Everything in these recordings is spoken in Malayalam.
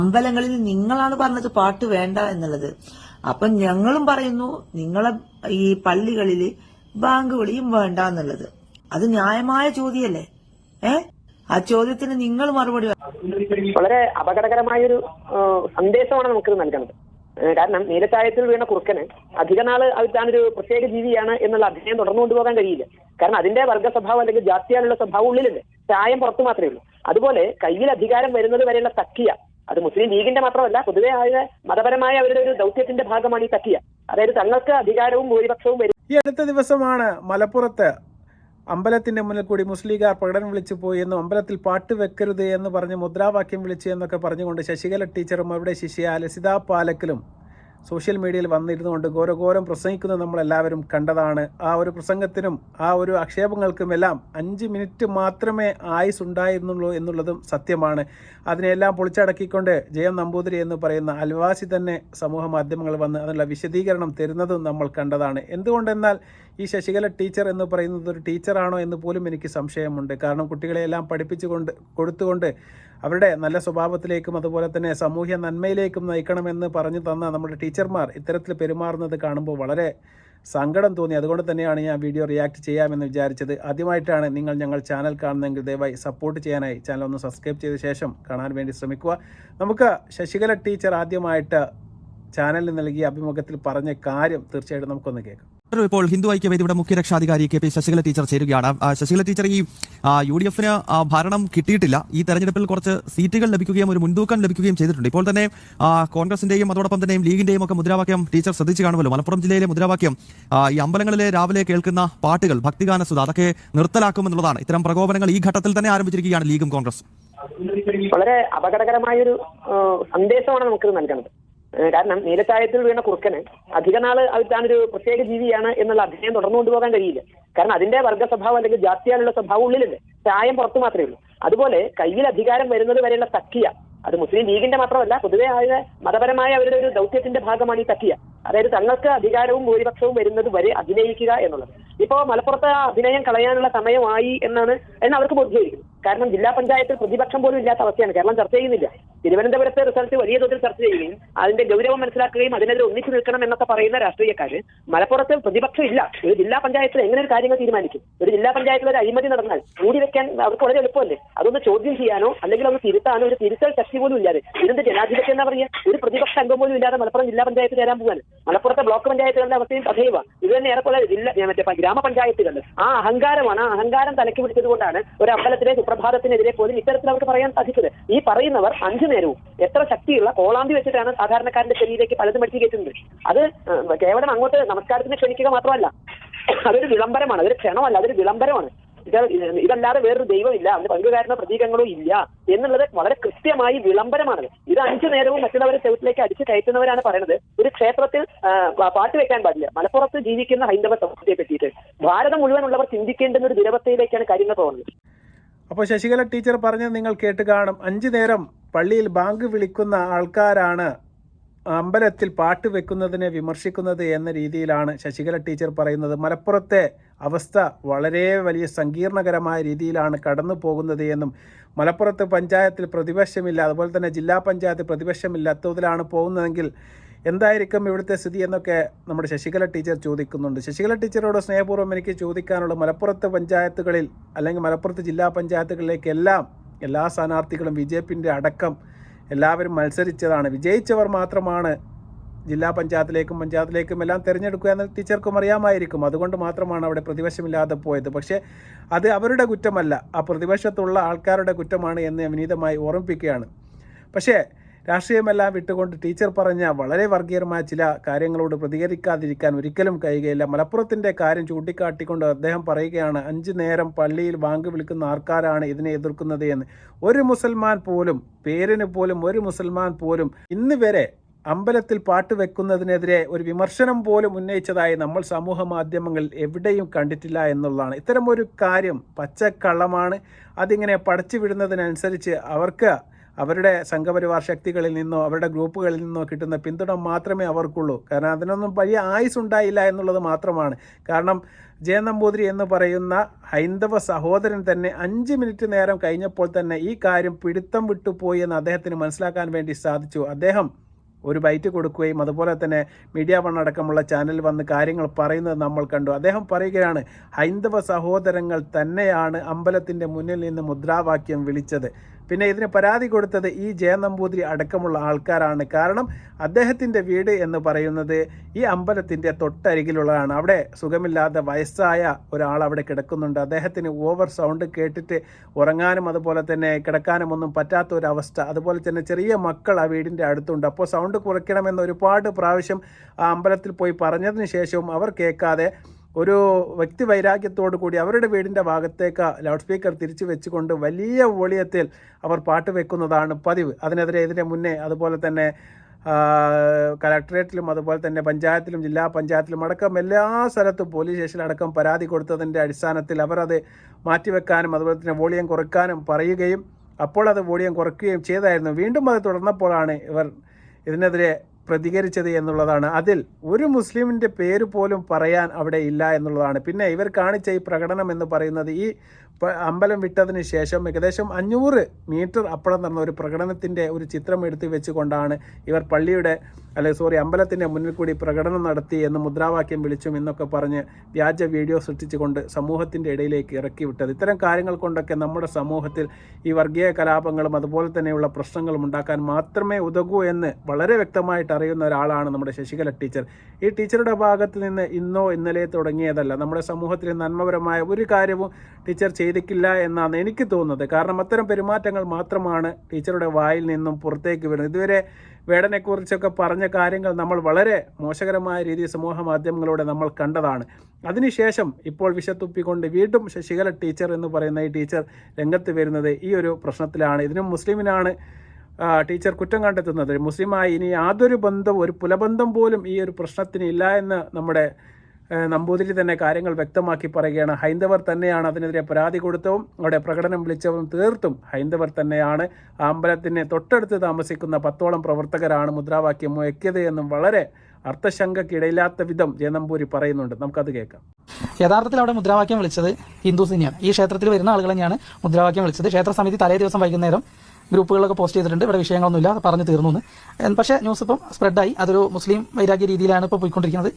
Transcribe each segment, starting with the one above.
അമ്പലങ്ങളിൽ നിങ്ങളാണ് പറഞ്ഞത് പാട്ട് വേണ്ട എന്നുള്ളത്. അപ്പൊ ഞങ്ങളും പറയുന്നു നിങ്ങളെ ഈ പള്ളികളിൽ ബാങ്ക് വിളിയും വേണ്ട എന്നുള്ളത്. അത് ന്യായമായ ചോദ്യമല്ലേ? ആ ചോദ്യത്തിന് നിങ്ങൾ മറുപടി. വളരെ അപകടകരമായൊരു സന്ദേശമാണ് നമുക്ക് നൽകുന്നത്. കാരണം നീലച്ചായത്തിൽ വീണ കുറുക്കന് അധിക നാള് താനൊരു പ്രത്യേക ജീവിയാണ് എന്നുള്ള അഭിനയം തുടർന്നു കൊണ്ടുപോകാൻ കഴിയില്ല. കാരണം അതിന്റെ വർഗ സ്വഭാവം അല്ലെങ്കിൽ ജാത്യാലുള്ള സ്വഭാവം ഉള്ളിലുണ്ട്, ചായം പുറത്തു മാത്രമേ ഉള്ളൂ. അതുപോലെ കയ്യിൽ അധികാരം വരുന്നത് വരെയുള്ള തക്കിയ, അത് മുസ്ലിം ലീഗിന്റെ മാത്രമല്ല, പൊതുവെ മതപരമായ അവരുടെ ഒരു ദൗത്യത്തിന്റെ ഭാഗമാണ് ഈ തക്കിയ. അതായത് തങ്ങൾക്ക് അധികാരവും ഭൂരിപക്ഷവും വരും. ഈ അടുത്ത ദിവസമാണ് മലപ്പുറത്ത് അമ്പലത്തിന്റെ മുന്നിൽ കൂടി മുസ്ലിംകാർ പ്രകടനം വിളിച്ചു പോയി എന്നും അമ്പലത്തിൽ പാട്ട് വെക്കരുത് എന്ന് പറഞ്ഞ് മുദ്രാവാക്യം വിളിച്ചു എന്നൊക്കെ പറഞ്ഞുകൊണ്ട് ശശികല ടീച്ചറും അവരുടെ ശിഷ്യ ലസിത പാലക്കലും സോഷ്യൽ മീഡിയയിൽ വന്നിരുന്നുകൊണ്ട് ഘോരഘോരം പ്രസംഗിക്കുന്നത് നമ്മളെല്ലാവരും കണ്ടതാണ്. ആ ഒരു പ്രസംഗത്തിനും ആ ഒരു ആക്ഷേപങ്ങൾക്കുമെല്ലാം 5 മിനിറ്റ് മാത്രമേ ആയുസ് ഉണ്ടായിരുന്നുള്ളൂ എന്നുള്ളതും സത്യമാണ്. അതിനെല്ലാം പൊളിച്ചടക്കിക്കൊണ്ട് ജയം നമ്പൂതിരി എന്ന് പറയുന്ന അൽവാസി തന്നെ സമൂഹ മാധ്യമങ്ങൾ വന്ന് അതിനുള്ള വിശദീകരണം തരുന്നതും നമ്മൾ കണ്ടതാണ്. എന്തുകൊണ്ടെന്നാൽ ഈ ശശികല ടീച്ചർ എന്ന് പറയുന്നത് ഒരു ടീച്ചറാണോ എന്ന് പോലും എനിക്ക് സംശയമുണ്ട്. കാരണം കുട്ടികളെയെല്ലാം കൊടുത്തുകൊണ്ട് അവരുടെ നല്ല സ്വഭാവത്തിലേക്കും അതുപോലെ തന്നെ സാമൂഹ്യ നന്മയിലേക്കും നയിക്കണമെന്ന് പറഞ്ഞു തന്ന നമ്മുടെ ടീച്ചർമാർ ഇത്തരത്തിൽ പെരുമാറുന്നത് കാണുമ്പോൾ വളരെ സങ്കടം തോന്നി. അതുകൊണ്ട് തന്നെയാണ് ഞാൻ വീഡിയോ റിയാക്ട് ചെയ്യാമെന്ന് വിചാരിച്ചത്. ആദ്യമായിട്ടാണ് നിങ്ങൾ ഞങ്ങൾ ചാനൽ കാണുന്നതെങ്കിൽ ദയവായി സപ്പോർട്ട് ചെയ്യാനായി ചാനൽ ഒന്ന് സബ്സ്ക്രൈബ് ചെയ്ത ശേഷം കാണാൻ വേണ്ടി ശ്രമിക്കുക. നമുക്ക് ശശികല ടീച്ചർ ആദ്യമായിട്ട് ചാനലിൽ നൽകിയ അഭിമുഖത്തിൽ പറഞ്ഞ കാര്യം തീർച്ചയായിട്ടും നമുക്കൊന്ന് കേൾക്കാം. ഇപ്പോൾ ഹിന്ദു ഐക്യവേദിയുടെ മുഖ്യ രക്ഷാധികാരി കെ പി ശശികല ടീച്ചർ ചേരുകയാണ്. ശശികല ടീച്ചർ, ഈ UDF ഭരണം കിട്ടിയിട്ടില്ല. ഈ തെരഞ്ഞെടുപ്പിൽ കുറച്ച് സീറ്റുകൾ ലഭിക്കുകയും ഒരു മുൻതൂക്കം ലഭിക്കുകയും ചെയ്തിട്ടുണ്ട്. ഇപ്പോൾ തന്നെ കോൺഗ്രസിന്റെയും അതോടൊപ്പം തന്നെയും ലീഗിന്റെയും ഒക്കെ മുദ്രാവാക്യം ടീച്ചർ ശ്രദ്ധിച്ചു കാണുമല്ലോ. മലപ്പുറം ജില്ലയിലെ മുദ്രാവാക്യം ഈ അമ്പലങ്ങളിലെ രാവിലെ കേൾക്കുന്ന പാട്ടുകൾ, ഭക്തിഗാന സുധ, അതൊക്കെ നിർത്തലാക്കുമെന്നുള്ളതാണ്. ഇത്തരം പ്രകോപനങ്ങൾ ഈ ഘട്ടത്തിൽ തന്നെ ആരംഭിച്ചിരിക്കുകയാണ് ലീഗും കോൺഗ്രസും. വളരെ അപകടകരമായൊരു സന്ദേശമാണ് നമുക്ക് നൽകുന്നത്. കാരണം നീലച്ചായത്തിൽ വീണ കുറുക്കന് അധിക നാള് താനൊരു പ്രത്യേക ജീവിയാണ് എന്നുള്ള അഭിനയം തുടർന്നു കൊണ്ടുപോകാൻ കഴിയില്ല. കാരണം അതിന്റെ വർഗ സ്വഭാവം അല്ലെങ്കിൽ ജാത്യാലുള്ള സ്വഭാവം ഉള്ളിലുണ്ട്, ചായം പുറത്തു മാത്രമേ ഉള്ളൂ. അതുപോലെ കയ്യിൽ അധികാരം വരുന്നത് വരെയുള്ള തക്കിയ, അത് മുസ്ലിം ലീഗിന്റെ മാത്രമല്ല, പൊതുവെ മതപരമായ അവരുടെ ഒരു ദൗത്യത്തിന്റെ ഭാഗമാണ് ഈ തക്കിയ. അതായത് തങ്ങൾക്ക് അധികാരവും ഭൂരിപക്ഷവും വരുന്നത് വരെ അഭിനയിക്കുക എന്നുള്ളത്. ഇപ്പോ മലപ്പുറത്ത് അഭിനയം കളയാനുള്ള സമയമായി എന്നാണ് അവർക്ക് ബോധ്യമായിരിക്കുന്നത്. കാരണം ജില്ലാ പഞ്ചായത്തിൽ പ്രതിപക്ഷം പോലും ഇല്ലാത്ത അവസ്ഥയാണ്. കേരളം ചർച്ച ചെയ്യുന്നില്ല. തിരുവനന്തപുരത്തെ റിസൾട്ട് വലിയ തോതിൽ ചർച്ച ചെയ്യുകയും അതിന്റെ ഗൗരവം മനസ്സിലാക്കുകയും അതിനെതിരെ ഒന്നിച്ചു നിൽക്കണം എന്നൊക്കെ പറയുന്ന രാഷ്ട്രീയക്കാര് മലപ്പുറത്ത് പ്രതിപക്ഷം ഇല്ല. ഒരു ജില്ലാ പഞ്ചായത്തിൽ എങ്ങനെ ഒരു കാര്യങ്ങൾ തീരുമാനിക്കും? ഒരു ജില്ലാ പഞ്ചായത്തിൽ ഒരു അഴിമതി നടന്നാൽ മൂടി വെക്കാൻ അവർക്ക് വളരെ എളുപ്പമല്ലേ? അതൊന്ന് ചോദ്യം ചെയ്യാനോ അല്ലെങ്കിൽ ഒന്ന് തിരുത്താനോ ഒരു തിരുത്തൽ ശക്തി പോലും ഇല്ലാതെ, ഇതിന്റെ ജനാധിപത്യം എന്താ പറയുക? ഒരു പ്രതിപക്ഷ അംഗം പോലും ഇല്ലാതെ മലപ്പുറം ജില്ലാ പഞ്ചായത്ത് ചേരാൻ പോകാൻ. മലപ്പുറത്തെ ബ്ലോക്ക് പഞ്ചായത്തുകളുടെ അവസ്ഥയും അതേവ. ഇത് തന്നെ ഏറെക്കുറെ ഗ്രാമപഞ്ചായത്തുകളിൽ ആ അഹങ്കാരമാണ്. ആ അഹങ്കാരം തലയ്ക്ക് പിടിച്ചത് കൊണ്ടാണ് ഒരു അമ്പലത്തിലെ സുപ്രഭാതത്തിനെതിരെ പോലും ഇത്തരത്തിൽ അവർക്ക് പറയാൻ സാധിച്ചത്. ഈ പറയുന്നവർ 5 നേരവും എത്ര ശക്തിയുള്ള കോളാമ്പി വെച്ചിട്ടാണ് സാധാരണക്കാരന്റെ ശരീരത്തിലേക്ക് പലതും അടിച്ചു കയറ്റുന്നത്. അത് കേവലം അങ്ങോട്ട് നമസ്കാരത്തിന് ക്ഷണിക്കുക മാത്രമല്ല, അതൊരു വിളംബരമാണ്, അതൊരു ക്ഷണമല്ല, അതൊരു വിളംബരമാണ്. ഇതല്ലാതെ വേറൊരു ദൈവമില്ല, അതിന് പങ്കുകാരനോ പ്രതീകങ്ങളോ ഇല്ല എന്നുള്ളത് വളരെ കൃത്യമായി വിളംബരമാണ്. ഇത് 5 നേരവും മറ്റുള്ളവരെ ചെവിട്ടിലേക്ക് അടിച്ചു കയറ്റുന്നവരാണ് പറയുന്നത് ഒരു ക്ഷേത്രത്തിൽ പാട്ട് വെക്കാൻ പാടില്ല. മലപ്പുറത്ത് ജീവിക്കുന്ന ഹൈന്ദവ സമൂഹത്തെ പറ്റിയിട്ട് ഭാരതം മുഴുവനുള്ളവർ ചിന്തിക്കേണ്ടുന്ന ഒരു ദുരവസ്ഥയിലേക്കാണ് കാര്യങ്ങൾ പോകുന്നത്. അപ്പോൾ ശശികല ടീച്ചർ പറഞ്ഞത് നിങ്ങൾ കേട്ട് കാണും. 5 നേരം പള്ളിയിൽ ബാങ്ക് വിളിക്കുന്ന ആൾക്കാരാണ് അമ്പലത്തിൽ പാട്ട് വെക്കുന്നതിനെ വിമർശിക്കുന്നത് എന്ന രീതിയിലാണ് ശശികല ടീച്ചർ പറയുന്നത്. മലപ്പുറത്തെ അവസ്ഥ വളരെ വലിയ സങ്കീർണകരമായ രീതിയിലാണ് കടന്നു പോകുന്നത് എന്നും മലപ്പുറത്ത് പഞ്ചായത്തിൽ പ്രതിപക്ഷമില്ല, അതുപോലെ തന്നെ ജില്ലാ പഞ്ചായത്ത് പ്രതിപക്ഷമില്ലാത്തതിലാണ് പോകുന്നതെങ്കിൽ എന്തായിരിക്കും ഇവിടുത്തെ സ്ഥിതി എന്നൊക്കെ നമ്മുടെ ശശികല ടീച്ചർ ചോദിക്കുന്നുണ്ട്. ശശികല ടീച്ചറോട് സ്നേഹപൂർവ്വം എനിക്ക് ചോദിക്കാനുള്ള, മലപ്പുറത്ത് പഞ്ചായത്തുകളിൽ അല്ലെങ്കിൽ മലപ്പുറത്ത് ജില്ലാ പഞ്ചായത്തുകളിലേക്കെല്ലാം എല്ലാ സ്ഥാനാർത്ഥികളും BJPന്റെ അടക്കം എല്ലാവരും മത്സരിച്ചതാണ്. വിജയിച്ചവർ മാത്രമാണ് ജില്ലാ പഞ്ചായത്തിലേക്കും എല്ലാം തിരഞ്ഞെടുക്കുക എന്ന് ടീച്ചർക്കും അറിയാമായിരിക്കും. അതുകൊണ്ട് മാത്രമാണ് അവിടെ പ്രതിപക്ഷമില്ലാതെ പോയത്. പക്ഷേ അത് അവരുടെ കുറ്റമല്ല, ആ പ്രതിപക്ഷത്തുള്ള ആൾക്കാരുടെ കുറ്റമാണ് എന്ന് വിനീതമായി ഓർമ്മിപ്പിക്കുകയാണ്. പക്ഷേ രാഷ്ട്രീയമെല്ലാം വിട്ടുകൊണ്ട് ടീച്ചർ പറഞ്ഞ വളരെ വർഗീയമായ ചില കാര്യങ്ങളോട് പ്രതികരിക്കാതിരിക്കാൻ ഒരിക്കലും കഴിയുകയില്ല. മലപ്പുറത്തിൻ്റെ കാര്യം ചൂണ്ടിക്കാട്ടിക്കൊണ്ട് അദ്ദേഹം പറയുകയാണ്, 5 നേരം പള്ളിയിൽ ബാങ്ക് വിളിക്കുന്ന ആൾക്കാരാണ് ഇതിനെ എതിർക്കുന്നത് എന്ന്. ഒരു മുസൽമാൻ പോലും, പേരിന് പോലും ഒരു മുസൽമാൻ പോലും ഇന്ന് വരെ അമ്പലത്തിൽ പാട്ട് വെക്കുന്നതിനെതിരെ ഒരു വിമർശനം പോലും ഉന്നയിച്ചതായി നമ്മൾ സമൂഹ മാധ്യമങ്ങളിൽ എവിടെയും കണ്ടിട്ടില്ല എന്നുള്ളതാണ്. ഇത്തരം ഒരു കാര്യം പച്ചക്കള്ളമാണ്. അതിങ്ങനെ പടച്ചു വിടുന്നതിനനുസരിച്ച് അവർക്ക് അവരുടെ സംഘപരിവാർ ശക്തികളിൽ നിന്നോ അവരുടെ ഗ്രൂപ്പുകളിൽ നിന്നോ കിട്ടുന്ന പിന്തുണ മാത്രമേ അവർക്കുള്ളൂ. കാരണം അതിനൊന്നും വലിയ ആയുസ് ഉണ്ടായില്ല എന്നുള്ളത് മാത്രമാണ്. കാരണം ജെ നമ്പൂതിരി എന്ന് പറയുന്ന ഹൈന്ദവ സഹോദരൻ തന്നെ 5 മിനിറ്റ് നേരം കഴിഞ്ഞപ്പോൾ തന്നെ ഈ കാര്യം പിടുത്തം വിട്ടുപോയി എന്ന് അദ്ദേഹത്തിന് മനസ്സിലാക്കാൻ വേണ്ടി സാധിച്ചു. അദ്ദേഹം ഒരു ബൈറ്റ് കൊടുക്കുകയും അതുപോലെ തന്നെ മീഡിയ വൺ അടക്കമുള്ള ചാനലിൽ വന്ന് കാര്യങ്ങൾ പറയുന്നത് നമ്മൾ കണ്ടു. അദ്ദേഹം പറയുകയാണ്, ഹൈന്ദവ സഹോദരങ്ങൾ തന്നെയാണ് അമ്പലത്തിൻ്റെ മുന്നിൽ നിന്ന് മുദ്രാവാക്യം വിളിച്ചത്. പിന്നെ ഇതിന് പരാതി കൊടുത്തത് ഈ ജെ നമ്പൂതിരി അടക്കമുള്ള ആൾക്കാരാണ്. കാരണം അദ്ദേഹത്തിൻ്റെ വീട് എന്ന് പറയുന്നത് ഈ അമ്പലത്തിൻ്റെ തൊട്ടരികിലുള്ളതാണ്. അവിടെ സുഖമില്ലാതെ വയസ്സായ ഒരാൾ അവിടെ കിടക്കുന്നുണ്ട്. അദ്ദേഹത്തിന് ഓവർ സൗണ്ട് കേട്ടിട്ട് ഉറങ്ങാനും അതുപോലെ തന്നെ കിടക്കാനും ഒന്നും പറ്റാത്ത ഒരവസ്ഥ. അതുപോലെ തന്നെ ചെറിയ മക്കൾ ആ വീടിൻ്റെ അടുത്തുണ്ട്. അപ്പോൾ സൗണ്ട് കുറയ്ക്കണമെന്ന് ഒരുപാട് പ്രാവശ്യം ആ അമ്പലത്തിൽ പോയി പറഞ്ഞതിന് ശേഷവും അവർ കേൾക്കാതെ ഒരു വ്യക്തി വൈരാഗ്യത്തോടു കൂടി അവരുടെ വീടിൻ്റെ ഭാഗത്തേക്ക് ലൗഡ് സ്പീക്കർ തിരിച്ചു വെച്ചുകൊണ്ട് വലിയ വോളിയത്തിൽ അവർ പാട്ട് വെക്കുന്നതാണ് പതിവ്. അതിനെതിരെ ഇതിന് മുന്നേ അതുപോലെ തന്നെ കളക്ടറേറ്റിലും അതുപോലെ തന്നെ പഞ്ചായത്തിലും ജില്ലാ പഞ്ചായത്തിലും അടക്കം എല്ലാ സ്ഥലത്തും പോലീസ് സ്റ്റേഷനിലടക്കം പരാതി കൊടുത്തതിൻ്റെ അടിസ്ഥാനത്തിൽ അവർ അത് മാറ്റിവെക്കാനും അതുപോലെ തന്നെ വോളിയം കുറയ്ക്കാനും പറയുകയും അപ്പോൾ അത് വോളിയം കുറയ്ക്കുകയും ചെയ്തായിരുന്നു. വീണ്ടും അത് തുടർന്നപ്പോഴാണ് ഇവർ ഇതിനെതിരെ പ്രതികരിച്ചത് എന്നുള്ളതാണ്. അതിൽ ഒരു മുസ്ലിമിൻ്റെ പേര് പോലും പറയാൻ അവിടെ ഇല്ല എന്നുള്ളതാണ്. പിന്നെ ഇവർ കാണിച്ച ഈ പ്രകടനം എന്ന് പറയുന്നത് ഈ അമ്പലം വിട്ടതിന് ശേഷം ഏകദേശം 500 മീറ്റർ അപ്പുറം നടന്ന ഒരു പ്രകടനത്തിൻ്റെ ഒരു ചിത്രം എടുത്ത് വെച്ചുകൊണ്ടാണ് ഇവർ അമ്പലത്തിൻ്റെ മുന്നിൽ കൂടി പ്രകടനം നടത്തി എന്ന് മുദ്രാവാക്യം വിളിച്ചും എന്നൊക്കെ പറഞ്ഞ് വ്യാജ വീഡിയോ സൃഷ്ടിച്ചുകൊണ്ട് സമൂഹത്തിൻ്റെ ഇടയിലേക്ക് ഇറക്കി വിട്ടത്. ഇത്തരം കാര്യങ്ങൾ കൊണ്ടൊക്കെ നമ്മുടെ സമൂഹത്തിൽ ഈ വർഗീയ കലാപങ്ങളും അതുപോലെ തന്നെയുള്ള പ്രശ്നങ്ങളും ഉണ്ടാക്കാൻ മാത്രമേ ഉതകൂ എന്ന് വളരെ വ്യക്തമായിട്ട് അറിയുന്ന ഒരാളാണ് നമ്മുടെ ശശികല ടീച്ചർ. ഈ ടീച്ചറുടെ ഭാഗത്ത് നിന്ന് ഇന്നോ ഇന്നലെ തുടങ്ങിയതല്ല. നമ്മുടെ സമൂഹത്തിൽ നന്മപരമായ ഒരു കാര്യവും ടീച്ചർ ചെയ്തിട്ടില്ല എന്നാണ് എനിക്ക് തോന്നുന്നത്. കാരണം അത്തരം പെരുമാറ്റങ്ങൾ മാത്രമാണ് ടീച്ചറുടെ വായിൽ നിന്നും പുറത്തേക്ക് വരുന്നത്. ഇതുവരെ വേടനെക്കുറിച്ചൊക്കെ പറഞ്ഞ കാര്യങ്ങൾ നമ്മൾ വളരെ മോശകരമായ രീതിയിൽ സമൂഹ മാധ്യമങ്ങളിലൂടെ നമ്മൾ കണ്ടതാണ്. അതിനുശേഷം ഇപ്പോൾ വിഷത്തുപ്പിക്കൊണ്ട് വീണ്ടും ശശികല ടീച്ചർ എന്ന് പറയുന്ന ഈ ടീച്ചർ രംഗത്ത് വരുന്നത് ഈ ഒരു പ്രശ്നത്തിലാണ്. ഇതിനും മുസ്ലിമിനാണ് ടീച്ചർ കുറ്റം കണ്ടെത്തുന്നത്. മുസ്ലിമായി ഇനി യാതൊരു ബന്ധവും ഒരു പുലബന്ധം പോലും ഈ ഒരു പ്രശ്നത്തിന് ഇല്ല എന്ന് നമ്മുടെ നമ്പൂതിരി തന്നെ കാര്യങ്ങൾ വ്യക്തമാക്കി പറയുകയാണ്. ഹൈന്ദവർ തന്നെയാണ് അതിനെതിരെ പരാതി കൊടുത്തതും അവിടെ പ്രകടനം വിളിച്ചതും തീർത്തും ഹൈന്ദവർ തന്നെയാണ്. ആ അമ്പലത്തിന് തൊട്ടടുത്ത് താമസിക്കുന്ന 10ഓളം പ്രവർത്തകരാണ് മുദ്രാവാക്യം മുഴക്കിയത് എന്നും വളരെ അർത്ഥശങ്കയ്ക്കിടയില്ലാത്ത വിധം ജയനമ്പൂരി പറയുന്നുണ്ട്. നമുക്കത് കേൾക്കാം. യഥാർത്ഥത്തിൽ അവിടെ മുദ്രാവാക്യം വിളിച്ചത് ഹിന്ദുസ് തന്നെയാണ്. ഈ ക്ഷേത്രത്തിൽ വരുന്ന ആളുകൾ തന്നെയാണ് മുദ്രാവാക്യം വിളിച്ചത്. ക്ഷേത്ര സമിതി തലേ ദിവസം വൈകുന്നേരം ഗ്രൂപ്പുകളിലൊക്കെ പോസ്റ്റ് ചെയ്തിട്ടുണ്ട്, ഇവിടെ വിഷയങ്ങളൊന്നുമില്ല, പറഞ്ഞു തീർന്നു. പക്ഷേ ന്യൂസ് ഇപ്പം സ്പ്രെഡായി. അതൊരു മുസ്ലിം വൈരാഗ്യ രീതിയിലാണ് ഇപ്പോൾ പോയിക്കൊണ്ടിരിക്കുന്നത്.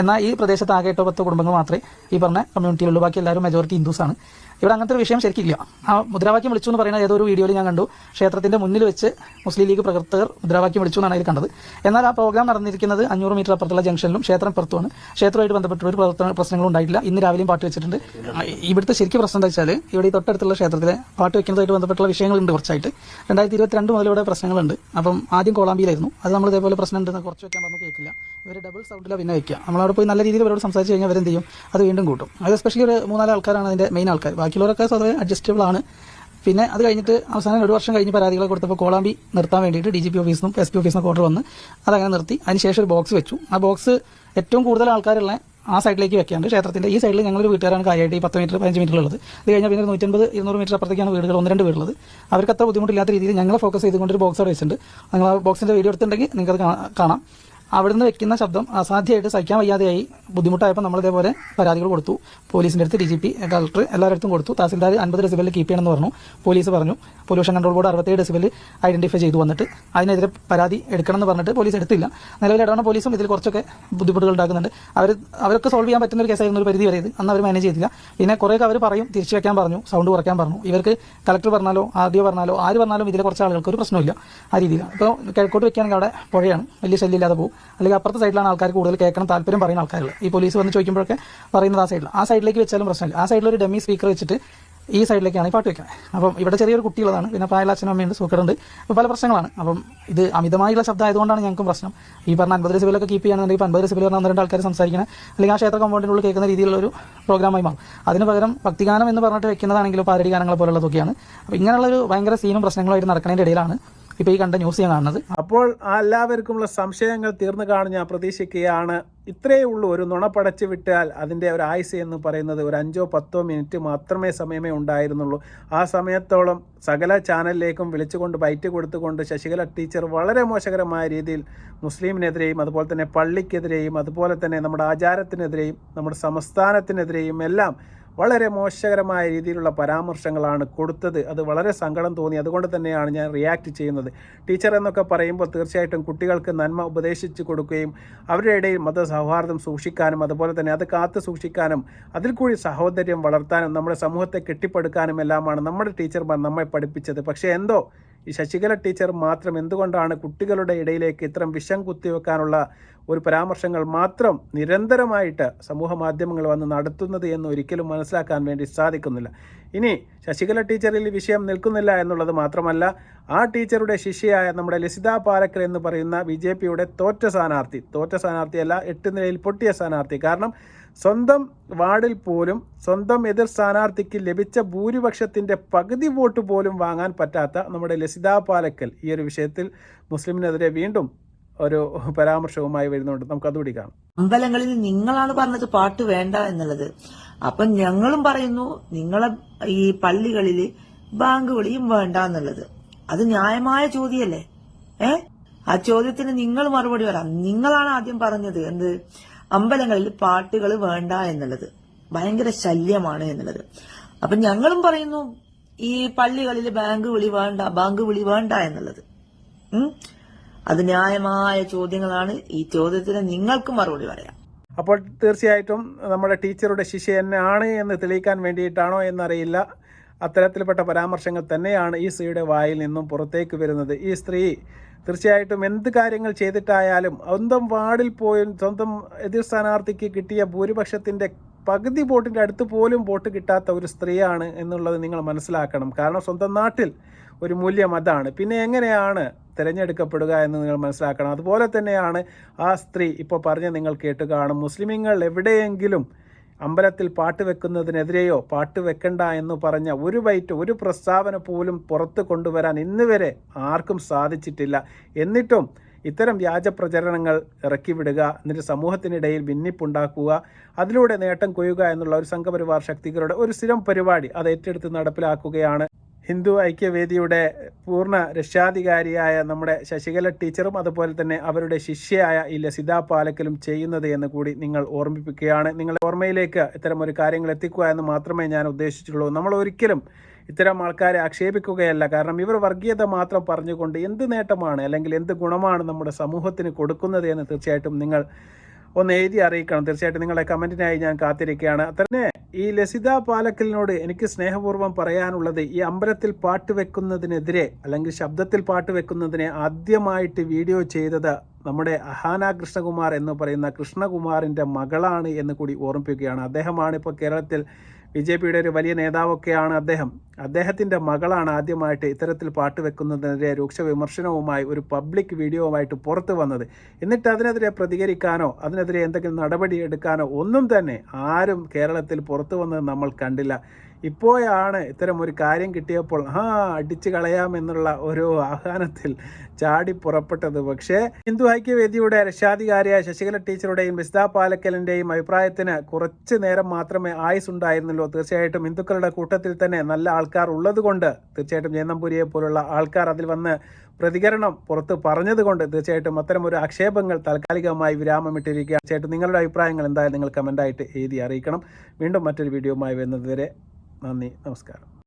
എന്നാൽ ഈ പ്രദേശത്ത് ആകെ 8-10 കുടുംബങ്ങൾ മാത്രമേ ഈ പറഞ്ഞ കമ്മ്യൂണിറ്റിയിലുള്ളൂ. ബാക്കി എല്ലാവരും മെജോറിറ്റി ഹിന്ദുസാണ്. ഇവിടെ അങ്ങനത്തെ ഒരു വിഷയം ശരിക്കില്ല. ആ മുദ്രാവാക്യം വിളിച്ചു എന്ന് പറയുന്ന ഏതൊരു വീഡിയോയിൽ ഞാൻ കണ്ടു. ക്ഷേത്രത്തിന്റെ മുന്നിൽ വെച്ച് മുസ്ലിം ലീഗ് പ്രവർത്തകർ മുദ്രാവാക്യം വിളിച്ചു എന്നാണ് അതിൽ കണ്ടത്. എന്നാൽ ആ പ്രോഗ്രാം നടന്നിരിക്കുന്നത് 500 മീറ്റർ അപ്പുറത്തുള്ള ജംഗ്ഷനിലും ക്ഷേത്രം പുറത്തുമാണ്. ക്ഷേത്രവുമായിട്ട് ബന്ധപ്പെട്ട ഒരു പ്രശ്നങ്ങളും ഉണ്ടായിട്ടില്ല. ഇന്ന് രാവിലെയും പാട്ട് വെച്ചിട്ടുണ്ട്. ഇവിടുത്തെ ശരിക്കും പ്രശ്നം എന്താ വെച്ചാൽ ഇവിടെ ഈ തൊട്ടടുത്തുള്ള ക്ഷേത്രത്തിലെ പാട്ട് വെക്കുന്നതായിട്ട് ബന്ധപ്പെട്ടുള്ള വിഷയങ്ങളുണ്ട്. കുറച്ചായിട്ട് 2022 മുതൽ ഇവിടെ പ്രശ്നങ്ങളുണ്ട്. അപ്പം ആദ്യം കോളാമ്പിയിലായിരുന്നു. അത് നമ്മൾ ഇതേപോലെ പ്രശ്നം ഉണ്ടെന്ന് കുറച്ച് വെക്കാൻ പറഞ്ഞു കേൾക്കില്ല. ഇവർ ഡബിൾ സൗണ്ടിലാണ് പിന്നെ വെക്കുക. നമ്മളവിടെ പോയി നല്ല രീതിയിൽ അവരോട് സംസാരിച്ച് കഴിഞ്ഞാൽ അവരെന്ത് ചെയ്യും, അത് വീണ്ടും കൂട്ടും. അത് എസ്പെഷ്യലി ഒരു 3-4 ആൾക്കാരാണ് അതിന്റെ മെയിൻ ആൾക്കാർ. ബാക്കിയുള്ളവരൊക്കെ സ്വതവേ അഡ്ജസ്റ്റബിൾ ആണ്. പിന്നെ അത് കഴിഞ്ഞിട്ട് അവസാനം 1 വർഷം കഴിഞ്ഞ് പരാതികൾ കൊടുത്തപ്പോൾ കോളാമ്പി നിർത്താൻ വേണ്ടിയിട്ട് DGP ഓഫീസിൽ നിന്നും SP ഓഫീസിൽ നിന്നും ഓർഡർ വന്ന് അതങ്ങനെ നിർത്തി. അതിനുശേഷം ഒരു ബോക്സ് വെച്ചു. ആ ബോക്സ് ഏറ്റവും കൂടുതൽ ആൾക്കാരുള്ള ആ സൈഡിലേക്ക് വെക്കാണ്ട് ക്ഷേത്രത്തിന്റെ ഈ സൈഡിൽ ഞങ്ങളൊരു വീട്ടുകാരാണ് കാര്യമായിട്ട് ഈ 10 മീറ്റർ 15 മീറ്റർ ഉള്ളത്. ഇത് കഴിഞ്ഞാൽ പിന്നെ 150-200 മീറ്റർ അപ്പുറത്തേക്കാണ് വീടുകൾ, 1-2 വീടുള്ളത്. അവർക്ക് അത്ര ബുദ്ധിമുട്ടില്ലാത്ത രീതിയിൽ ഞങ്ങളെ ഫോക്കസ് ചെയ്തുകൊണ്ട് ഒരു ബോക്സ് അവിടെ വെച്ചിട്ടുണ്ട്. നിങ്ങൾ ആ ബോക്സിന്റെ വീഡിയോ എടുത്തിട്ടുണ്ടെങ്കിൽ നിങ്ങൾക്കത് കാണാം. അവിടുന്ന് വെക്കുന്ന ശബ്ദം അസാധ്യമായിട്ട് സഹിക്കാൻ വയ്യാതെയായി. ബുദ്ധിമുട്ടായപ്പോൾ നമ്മൾ ഇതേപോലെ പരാതികൾ കൊടുത്തു. പോലീസിന്റെ അടുത്ത് DGP, കളക്ടർ എല്ലാവരുടെ അടുത്തും കൊടുത്തു. തഹസിൽദാർ 50 ഡെസിബിൾ കീപ്പ് ചെയ്യണമെന്ന് പറഞ്ഞു. പോലീസ് പറഞ്ഞു. Pollution control board 67 decibel identify ചെയ്തു വന്നിട്ട് അതിനെതിരെ പരാതി എടുക്കണമെന്ന് പറഞ്ഞിട്ട് പോലീസ് എടുത്തില്ല. നിലവിൽ ഇടവണ പോലീസും ഇതിൽ കുറച്ചൊക്കെ ബുദ്ധിമുട്ടുകൾ ഉണ്ടാക്കുന്നുണ്ട്. അവർക്ക് സോൾവ് ചെയ്യാൻ പറ്റുന്ന ഒരു കേസായിരുന്നു ഒരു പരിധി വരെ. ഇത് അന്ന് അവർ മാനേജ് ചെയ്തില്ല. പിന്നെ കുറേയൊക്കെ അവർ പറയും തിരിച്ചു വെക്കാൻ പറഞ്ഞു, സൗണ്ട് കുറയ്ക്കാൻ പറഞ്ഞു. ഇവർക്ക് കളക്ടർ പറഞ്ഞാലോ RDO പറഞ്ഞാലോ ആര് പറഞ്ഞാലും ഇതിലെ കുറച്ച് ആളുകൾക്ക് ഒരു പ്രശ്നമില്ല ആ രീതിയിലാണ്. ഇപ്പോൾ കിഴക്കോട്ട് വെക്കുകയാണെങ്കിൽ അവിടെ പുഴയാണ്, വലിയ ശല്യമില്ലാതെ പോകും. അല്ലെങ്കിൽ അപ്പുറത്തെ സൈഡിലാണ് ആൾക്കാർ കൂടുതൽ കേൾക്കണം താല്പര്യം പറയുന്ന ആൾക്കാരുകൾ. ഈ പോലീസ് വന്ന് ചോദിക്കുമ്പോഴൊക്കെ പറയുന്നത് ആ സൈഡിലേക്ക് വെച്ചാലും പ്രശ്നമില്ല. ആ സൈഡിലൊരു ഡമ്മി സ്പീക്കർ വെച്ചിട്ട് ഈ സൈഡിലേക്കാണ് ഈ പാട്ട് വെക്കുന്നത്. അപ്പം ഇവിടെ ചെറിയൊരു കുട്ടികളാണ്, പിന്നെ പ്രായമുള്ള അച്ഛനും അമ്മയുണ്ട്, സൂക്കറുണ്ട്, അപ്പോൾ പല പ്രശ്നങ്ങളാണ്. അപ്പം ഇത് അമിതമായുള്ള ശബ്ദം ആയതുകൊണ്ടാണ് ഞങ്ങൾക്ക് പ്രശ്നം. ഈ പറഞ്ഞ 50 ഡെസിബിലൊക്കെ കീപ്പ് ചെയ്യുകയാണെന്നുണ്ടെങ്കിൽ 50 ഡെസിബിൽ പറഞ്ഞാൽ 1-2 ആൾക്കാർ സംസാരിക്കണം, അല്ലെങ്കിൽ ആ ക്ഷേത്ര കോമ്പൗണ്ടിനുള്ളിൽ കേൾക്കുന്ന രീതിയിലുള്ള ഒരു പ്രോഗ്രാമായി മാറും. അതിന് പകരം ഭക്തിഗാനം എന്ന് പറഞ്ഞിട്ട് വെക്കുന്നതാണെങ്കിലും പാരടി ഗാനങ്ങൾ പോലുള്ളതൊക്കെയാണ്. അപ്പോൾ ഇങ്ങനെയുള്ളൊരു ഭയങ്കര സീനും പ്രശ്നങ്ങളുമായിട്ട് നടക്കുന്നതിൻ്റെ ഇടയിലാണ് ഇപ്പോൾ ഈ കണ്ട ന്യൂസ് ഞാൻ കാണുന്നത്. അപ്പോൾ എല്ലാവർക്കുമുള്ള സംശയങ്ങൾ തീർന്നു കാണും ഞാൻ പ്രതീക്ഷിക്കുകയാണ്. ഇത്രയേ ഉള്ളൂ, ഒരു നുണ പടച്ചു വിട്ടാൽ അതിൻ്റെ ഒരു ആയുസ് എന്ന് പറയുന്നത് ഒരു 5-10 മിനിറ്റ് മാത്രമേ സമയമേ ഉണ്ടായിരുന്നുള്ളൂ. ആ സമയത്തോളം സകല ചാനലിലേക്കും വിളിച്ചുകൊണ്ട് ബൈറ്റ് കൊടുത്തുകൊണ്ട് ശശികല ടീച്ചർ വളരെ മോശകരമായ രീതിയിൽ മുസ്ലിമിനെതിരെയും അതുപോലെ തന്നെ പള്ളിക്കെതിരെയും അതുപോലെ തന്നെ നമ്മുടെ ആചാരത്തിനെതിരെയും നമ്മുടെ സംസ്ഥാനത്തിനെതിരെയും എല്ലാം വളരെ മോശകരമായ രീതിയിലുള്ള പരാമർശങ്ങളാണ് കൊടുത്തത്. അത് വളരെ സങ്കടം തോന്നി. അതുകൊണ്ട് തന്നെയാണ് ഞാൻ റിയാക്ട് ചെയ്യുന്നത്. ടീച്ചർ എന്നൊക്കെ പറയുമ്പോൾ തീർച്ചയായിട്ടും കുട്ടികൾക്ക് നന്മ ഉപദേശിച്ചു കൊടുക്കുകയും അവരുടെ ഇടയിൽ മതസൗഹാർദ്ദം സൂക്ഷിക്കാനും അതുപോലെ തന്നെ അത് കാത്തു സൂക്ഷിക്കാനും അതിൽ കൂടി സഹോദര്യം വളർത്താനും നമ്മുടെ സമൂഹത്തെ കെട്ടിപ്പടുക്കാനും എല്ലാമാണ് നമ്മുടെ ടീച്ചർമാർ നമ്മെ പഠിപ്പിച്ചത്. പക്ഷേ എന്തോ ഈ ശശികല ടീച്ചർ മാത്രം എന്തുകൊണ്ടാണ് കുട്ടികളുടെ ഇടയിലേക്ക് ഇത്തരം വിഷം കുത്തിവെക്കാനുള്ള ഒരു പരാമർശങ്ങൾ മാത്രം നിരന്തരമായിട്ട് സമൂഹ മാധ്യമങ്ങൾ വന്ന് നടത്തുന്നത് എന്ന് ഒരിക്കലും മനസ്സിലാക്കാൻ വേണ്ടി സാധിക്കുന്നില്ല. ഇനി ശശികല ടീച്ചറിൽ വിഷയം നിൽക്കുന്നില്ല എന്നുള്ളത് മാത്രമല്ല, ആ ടീച്ചറുടെ ശിഷ്യയായ നമ്മുടെ ലസിത പാലക്കൽ എന്ന് പറയുന്ന BJPയുടെ തോറ്റ സ്ഥാനാർത്ഥിയല്ല, 8 നിലയിൽ പൊട്ടിയ സ്ഥാനാർത്ഥി. കാരണം സ്വന്തം വാർഡിൽ പോലും സ്വന്തം എതിർ സ്ഥാനാർത്ഥിക്ക് ലഭിച്ച ഭൂരിപക്ഷത്തിൻ്റെ പകുതി വോട്ട് പോലും വാങ്ങാൻ പറ്റാത്ത നമ്മുടെ ലസിത പാലക്കൽ ഈ ഒരു വിഷയത്തിൽ മുസ്ലിമിനെതിരെ വീണ്ടും ഒരു പരാമർശവുമായി വരുന്നുണ്ട്. നമുക്ക് അതുകൂടി കാണാം. അമ്പലങ്ങളിൽ നിങ്ങളാണ് പറഞ്ഞത് പാട്ട് വേണ്ട എന്നുള്ളത്. അപ്പം ഞങ്ങളും പറയുന്നു നിങ്ങളെ ഈ പള്ളികളില് ബാങ്ക് വിളിയും വേണ്ട എന്നുള്ളത്. അത് ന്യായമായ ചോദ്യമല്ലേ? ആ ചോദ്യത്തിന് നിങ്ങൾ മറുപടി വരാം. നിങ്ങളാണ് ആദ്യം പറഞ്ഞത് എന്ത്, അമ്പലങ്ങളിൽ പാട്ടുകൾ വേണ്ട എന്നുള്ളത് ഭയങ്കര ശല്യമാണ് എന്നുള്ളത്. അപ്പൊ ഞങ്ങളും പറയുന്നു ഈ പള്ളികളിൽ ബാങ്ക് വിളി വേണ്ട എന്നുള്ളത്. അത് ന്യായമായ ചോദ്യങ്ങളാണ്. ഈ ചോദ്യത്തിന് നിങ്ങൾക്ക് മറുപടി പറയാം. അപ്പോൾ തീർച്ചയായിട്ടും നമ്മുടെ ടീച്ചറുടെ ശിഷ്യ തന്നെയാണ് എന്ന് തെളിയിക്കാൻ വേണ്ടിയിട്ടാണോ എന്നറിയില്ല, അത്തരത്തിൽപ്പെട്ട പരാമർശങ്ങൾ തന്നെയാണ് ഈ സ്ത്രീയുടെ വായിൽ നിന്നും പുറത്തേക്ക് വരുന്നത്. ഈ സ്ത്രീ തീർച്ചയായിട്ടും എന്ത് കാര്യങ്ങൾ ചെയ്തിട്ടായാലും സ്വന്തം വാർഡിൽ പോയും സ്വന്തം എതിർ സ്ഥാനാർത്ഥിക്ക് കിട്ടിയ ഭൂരിപക്ഷത്തിൻ്റെ പകുതി വോട്ടിൻ്റെ അടുത്ത് പോലും വോട്ട് കിട്ടാത്ത ഒരു സ്ത്രീയാണ് എന്നുള്ളത് നിങ്ങൾ മനസ്സിലാക്കണം. കാരണം സ്വന്തം നാട്ടിൽ ഒരു മൂല്യം അതാണ്. പിന്നെ എങ്ങനെയാണ് തിരഞ്ഞെടുക്കപ്പെടുക എന്ന് നിങ്ങൾ മനസ്സിലാക്കണം. അതുപോലെ തന്നെയാണ് ആ സ്ത്രീ ഇപ്പോൾ പറഞ്ഞ് നിങ്ങൾ കേട്ട് കാണും. മുസ്ലിമീങ്ങൾ എവിടെയെങ്കിലും അമ്പലത്തിൽ പാട്ട് വെക്കുന്നതിനെതിരെയോ പാട്ട് വെക്കണ്ട എന്ന് പറഞ്ഞ ഒരു പ്രസ്താവന പോലും പുറത്ത് കൊണ്ടുവരാൻ ഇന്ന് വരെ ആർക്കും സാധിച്ചിട്ടില്ല. എന്നിട്ടും ഇത്തരം വ്യാജ പ്രചരണങ്ങൾ ഇറക്കി വിടുക, എന്നിട്ട് സമൂഹത്തിനിടയിൽ ഭിന്നിപ്പുണ്ടാക്കുക, അതിലൂടെ നേട്ടം കൊയ്യുക എന്നുള്ള ഒരു സംഘപരിവാർ ശക്തികളുടെ ഒരു സ്ഥിരം പരിപാടി അത് ഏറ്റെടുത്ത് നടപ്പിലാക്കുകയാണ് ഹിന്ദു ഐക്യവേദിയുടെ പൂർണ്ണ രക്ഷാധികാരിയായ നമ്മുടെ ശശികല ടീച്ചറും അതുപോലെ തന്നെ അവരുടെ ശിഷ്യയായ ഈ ലസിത പാലക്കലും ചെയ്യുന്നത് എന്ന് കൂടി നിങ്ങൾ ഓർമ്മിപ്പിക്കുകയാണ്. നിങ്ങളുടെ ഓർമ്മയിലേക്ക് ഇത്തരം ഒരു കാര്യങ്ങൾ എത്തിക്കുക എന്ന് മാത്രമേ ഞാൻ ഉദ്ദേശിച്ചുള്ളൂ. നമ്മൾ ഒരിക്കലും ഇത്തരം ആൾക്കാരെ ആക്ഷേപിക്കുകയല്ല. കാരണം ഇവർ വർഗീയത മാത്രം പറഞ്ഞുകൊണ്ട് എന്ത് നേട്ടമാണ് അല്ലെങ്കിൽ എന്ത് ഗുണമാണ് നമ്മുടെ സമൂഹത്തിന് കൊടുക്കുന്നത് എന്ന് തീർച്ചയായിട്ടും നിങ്ങൾ ഒന്ന് എഴുതി അറിയിക്കണം. തീർച്ചയായിട്ടും നിങ്ങളുടെ കമൻറ്റിനായി ഞാൻ കാത്തിരിക്കുകയാണ്. തന്നെ ഈ ലസിത പാലക്കലിനോട് എനിക്ക് സ്നേഹപൂർവ്വം പറയാനുള്ളത്, ഈ അമ്പലത്തിൽ പാട്ട് വെക്കുന്നതിനെതിരെ അല്ലെങ്കിൽ ശബ്ദത്തിൽ പാട്ട് വെക്കുന്നതിനെ ആദ്യമായിട്ട് വീഡിയോ ചെയ്തത് നമ്മുടെ അഹാന കൃഷ്ണകുമാർ എന്ന് പറയുന്ന കൃഷ്ണകുമാറിൻ്റെ മകളാണ് എന്ന് കൂടി ഓർമ്മിപ്പിക്കുകയാണ്. അദ്ദേഹമാണ് ഇപ്പോൾ കേരളത്തിൽ BJPയുടെ ഒരു വലിയ നേതാവൊക്കെയാണ് അദ്ദേഹത്തിൻ്റെ മകളാണ് ആദ്യമായിട്ട് ഇത്തരത്തിൽ പാട്ട് വെക്കുന്നതിനെതിരെ രൂക്ഷ വിമർശനവുമായി ഒരു പബ്ലിക് വീഡിയോവുമായിട്ട് പുറത്തു വന്നത്. എന്നിട്ട് അതിനെതിരെ പ്രതികരിക്കാനോ അതിനെതിരെ എന്തെങ്കിലും നടപടി എടുക്കാനോ ഒന്നും തന്നെ ആരും കേരളത്തിൽ പുറത്തു വന്നത് നമ്മൾ കണ്ടില്ല. ഇപ്പോഴാണ് ഇത്തരം ഒരു കാര്യം കിട്ടിയപ്പോൾ അടിച്ചു കളയാമെന്നുള്ള ഒരു ആഹ്വാനത്തിൽ ചാടി പുറപ്പെട്ടത്. പക്ഷേ ഹിന്ദു ഐക്യവേദിയുടെ രക്ഷാധികാരിയായ ശശികല ടീച്ചറുടെയും ലസിത പാലക്കലിൻ്റെയും അഭിപ്രായത്തിന് കുറച്ച് നേരം മാത്രമേ ആയുസ് ഉണ്ടായിരുന്നുള്ളൂ. തീർച്ചയായിട്ടും ഹിന്ദുക്കളുടെ കൂട്ടത്തിൽ തന്നെ നല്ല ആൾക്കാർ ഉള്ളതുകൊണ്ട്, തീർച്ചയായിട്ടും ജയനമ്പൂരിയെ പോലുള്ള ആൾക്കാർ അതിൽ വന്ന് പ്രതികരണം പുറത്ത് പറഞ്ഞതുകൊണ്ട് തീർച്ചയായിട്ടും അത്തരം ഒരു ആക്ഷേപങ്ങൾ താൽക്കാലികമായി വിരാമമിട്ടിരിക്കുക. തീർച്ചയായിട്ടും നിങ്ങളുടെ അഭിപ്രായങ്ങൾ എന്തായാലും നിങ്ങൾ കമൻ്റായിട്ട് എഴുതി അറിയിക്കണം. വീണ്ടും മറ്റൊരു വീഡിയോയുമായി വരുന്നതുവരെ നന്ദി, നമസ്കാരം.